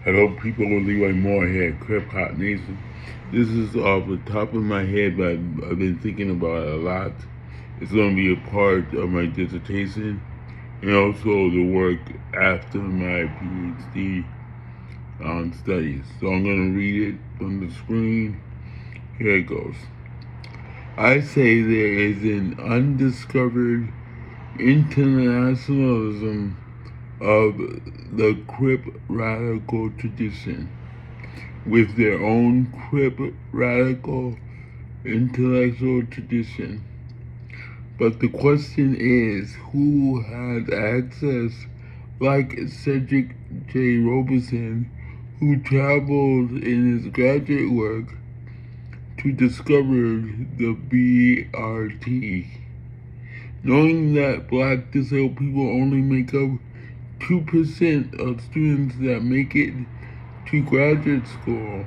Hello, people with Leroy Moore here at Krip-Hop Nation. This is off the top of my head, but I've been thinking about it a lot. It's going to be a part of my dissertation and also the work after my PhD studies. So I'm going to read it from the screen. Here it goes. I say there is an undiscovered internationalism of the Krip Radical Tradition, with their own Krip Radical Intellectual Tradition. But the question is, who has access, like Cedric J. Robinson, who traveled in his graduate work to discover the BRT? Knowing that Black disabled people only make up 2% of students that make it to graduate school,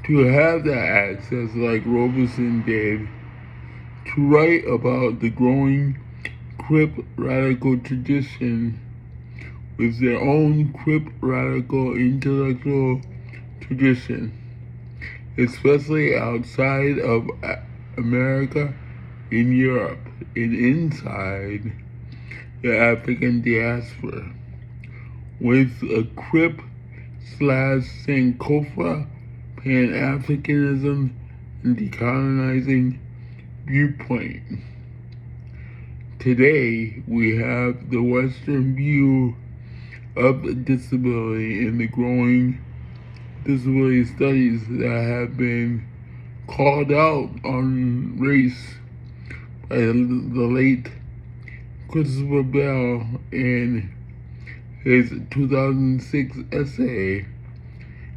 to have that access like Robinson did, to write about the growing Krip Radical Tradition with their own Krip Radical Intellectual Tradition, especially outside of America, in Europe, and inside the African diaspora, with a Krip/Sankofa Pan-Africanism and decolonizing viewpoint. Today, we have the Western view of disability and the growing disability studies that have been called out on race by the late Christopher Bell in his 2006 essay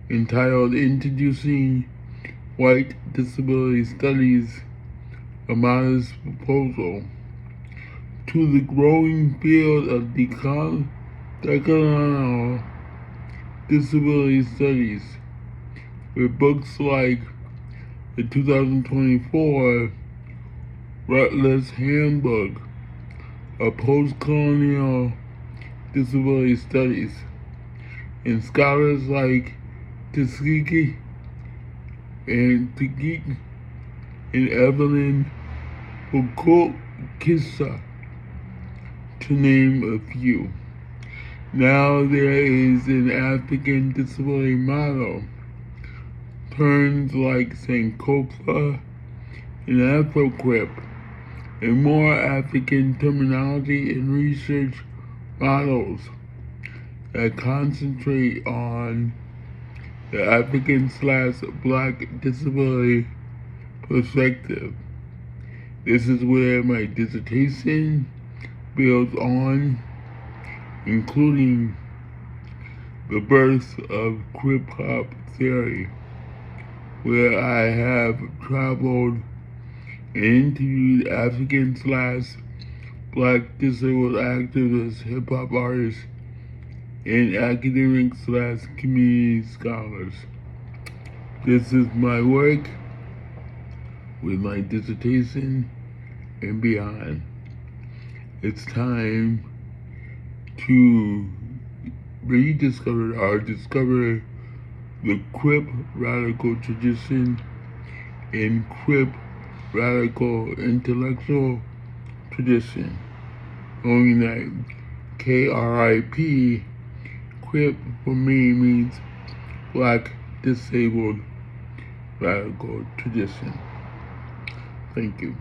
entitled Introducing White Disability Studies, a Modest Proposal, to the growing field of decolonial disability studies, with books like the 2024 Routledge Handbook of Postcolonial Disability Studies, and scholars like Tsitsi and and Evelyn who quote Kissi, to name a few. Now there is an African disability model. Terms like Sankofa and Afro-Krip, and more African terminology and research models that concentrate on the African/Black disability perspective. This is where my dissertation builds on, including the birth of Krip-Hop theory, where I have traveled and interviewed African/Black disabled activists, hip-hop artists, and academic/community scholars. This is my work with my dissertation and beyond. It's time to rediscover or discover the Krip Radical Tradition and Krip Radical Intellectual Tradition, knowing that KRIP, Krip for me means Black Disabled Radical Tradition. Thank you.